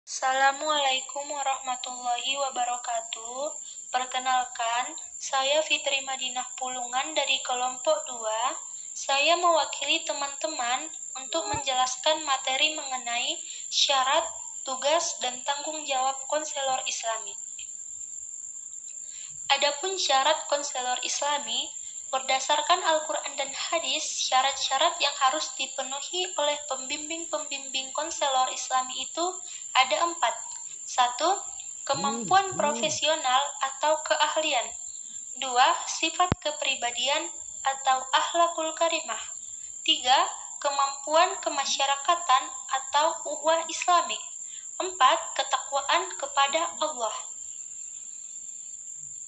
Assalamualaikum warahmatullahi wabarakatuh. Perkenalkan, saya Fitri Madinah Pulungan dari kelompok 2. Saya mewakili teman-teman untuk menjelaskan materi mengenai syarat, tugas, dan tanggung jawab konselor Islami. Adapun syarat konselor Islami, berdasarkan Al-Quran dan hadis, syarat-syarat yang harus dipenuhi oleh pembimbing-pembimbing konselor Islami itu ada 4. 1. Kemampuan profesional atau keahlian. 2. Sifat kepribadian atau akhlakul karimah. 3. Kemampuan kemasyarakatan atau uhwah islami. 4. Ketakwaan kepada Allah.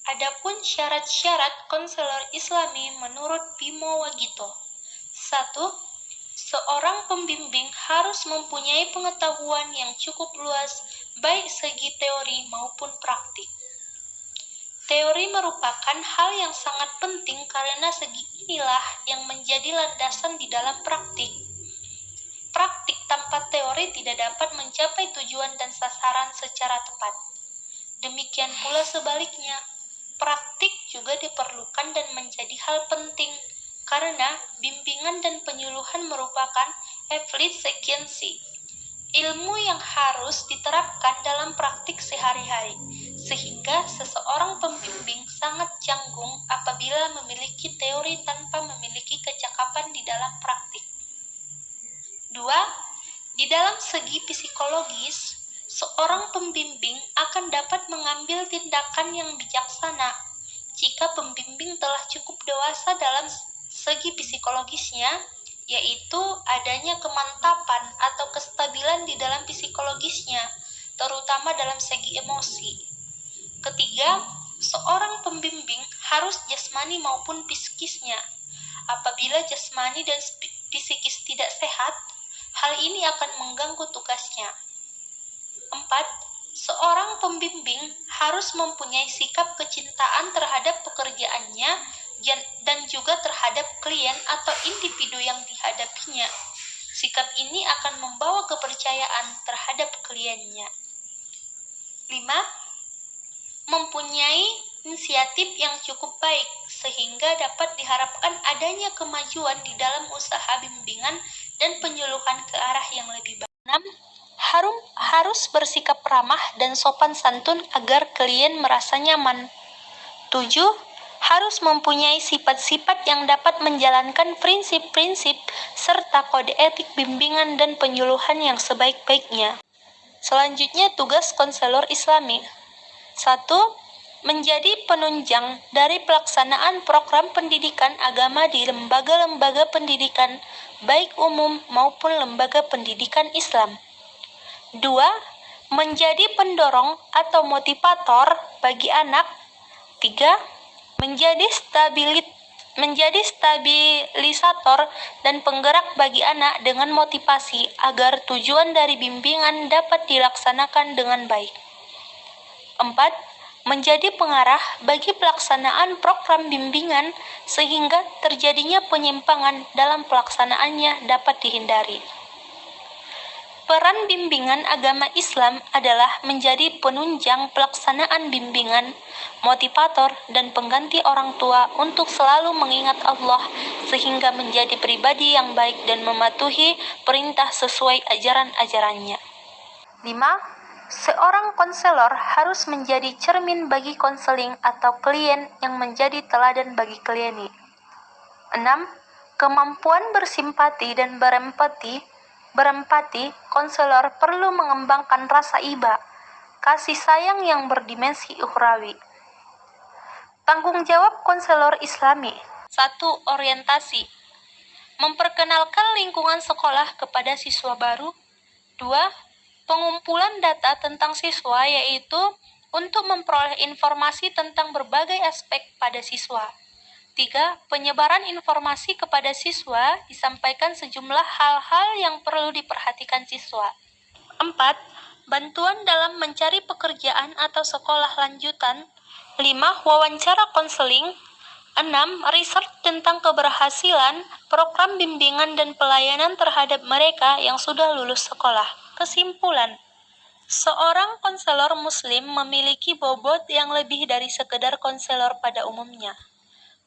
Adapun syarat-syarat konselor Islami menurut Bimo Wagito. 1. Seorang pembimbing harus mempunyai pengetahuan yang cukup luas, baik segi teori maupun praktik. Teori merupakan hal yang sangat penting karena segi inilah yang menjadi landasan di dalam praktik. Praktik tanpa teori tidak dapat mencapai tujuan dan sasaran secara tepat. Demikian pula sebaliknya. Praktik juga diperlukan dan menjadi hal penting, karena bimbingan dan penyuluhan merupakan efisiensi, ilmu yang harus diterapkan dalam praktik sehari-hari, sehingga seseorang pembimbing sangat canggung apabila memiliki teori tanpa memiliki kecakapan di dalam praktik. 2. Di dalam segi psikologis, seorang pembimbing akan dapat mengambil tindakan yang bijaksana jika pembimbing telah cukup dewasa dalam segi psikologisnya, yaitu adanya kemantapan atau kestabilan di dalam psikologisnya, terutama dalam segi emosi. Ketiga, seorang pembimbing harus jasmani maupun psikisnya. Apabila jasmani dan psikis tidak sehat, hal ini akan mengganggu tugasnya. 4. Seorang pembimbing harus mempunyai sikap kecintaan terhadap pekerjaannya dan juga terhadap klien atau individu yang dihadapinya. Sikap ini akan membawa kepercayaan terhadap kliennya. 5. Mempunyai inisiatif yang cukup baik sehingga dapat diharapkan adanya kemajuan di dalam usaha bimbingan dan penyuluhan ke arah yang lebih baik. 6. Harus bersikap ramah dan sopan santun agar klien merasa nyaman. 7. Harus mempunyai sifat-sifat yang dapat menjalankan prinsip-prinsip serta kode etik bimbingan dan penyuluhan yang sebaik-baiknya. Selanjutnya, tugas konselor Islami. 1. Menjadi penunjang dari pelaksanaan program pendidikan agama di lembaga-lembaga pendidikan, baik umum maupun lembaga pendidikan Islam. 2. Menjadi pendorong atau motivator bagi anak. 3. Menjadi stabilisator dan penggerak bagi anak dengan motivasi agar tujuan dari bimbingan dapat dilaksanakan dengan baik. 4. Menjadi pengarah bagi pelaksanaan program bimbingan sehingga terjadinya penyimpangan dalam pelaksanaannya dapat dihindari. Peran bimbingan agama Islam adalah menjadi penunjang pelaksanaan bimbingan, motivator, dan pengganti orang tua untuk selalu mengingat Allah sehingga menjadi pribadi yang baik dan mematuhi perintah sesuai ajaran-ajarannya. 5. Seorang konselor harus menjadi cermin bagi konseling atau klien yang menjadi teladan bagi kliennya. 6. Kemampuan bersimpati dan berempati, konselor perlu mengembangkan rasa iba, kasih sayang yang berdimensi ukhrawi. Tanggung jawab konselor Islami. 1. Orientasi. Memperkenalkan lingkungan sekolah kepada siswa baru. 2. Pengumpulan data tentang siswa, yaitu untuk memperoleh informasi tentang berbagai aspek pada siswa. 3. Penyebaran informasi kepada siswa, disampaikan sejumlah hal-hal yang perlu diperhatikan siswa. 4. Bantuan dalam mencari pekerjaan atau sekolah lanjutan. 5. Wawancara konseling. 6. Riset tentang keberhasilan program bimbingan dan pelayanan terhadap mereka yang sudah lulus sekolah. Kesimpulan, Seorang konselor muslim memiliki bobot yang lebih dari sekedar konselor pada umumnya.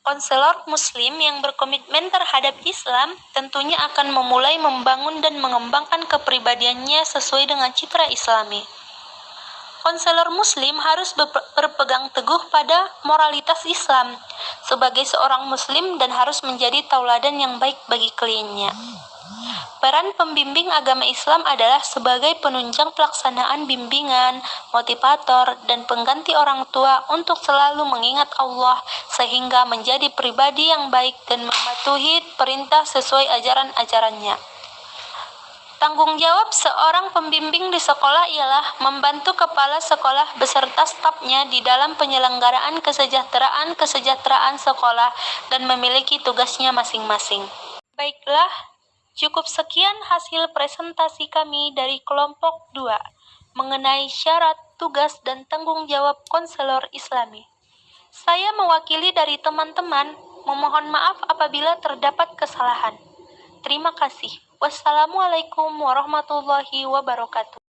Konselor muslim yang berkomitmen terhadap Islam tentunya akan memulai membangun dan mengembangkan kepribadiannya sesuai dengan citra Islami. Konselor muslim harus berpegang teguh pada moralitas Islam sebagai seorang muslim dan harus menjadi tauladan yang baik bagi kliennya. Peran pembimbing agama Islam adalah sebagai penunjang pelaksanaan bimbingan, motivator, dan pengganti orang tua untuk selalu mengingat Allah sehingga menjadi pribadi yang baik dan mematuhi perintah sesuai ajaran-ajarannya. Tanggung jawab seorang pembimbing di sekolah ialah membantu kepala sekolah beserta stafnya di dalam penyelenggaraan kesejahteraan sekolah dan memiliki tugasnya masing-masing. Baiklah, cukup sekian hasil presentasi kami dari kelompok 2 mengenai syarat, tugas, dan tanggung jawab konselor Islami. Saya mewakili dari teman-teman, memohon maaf apabila terdapat kesalahan. Terima kasih. Wassalamualaikum warahmatullahi wabarakatuh.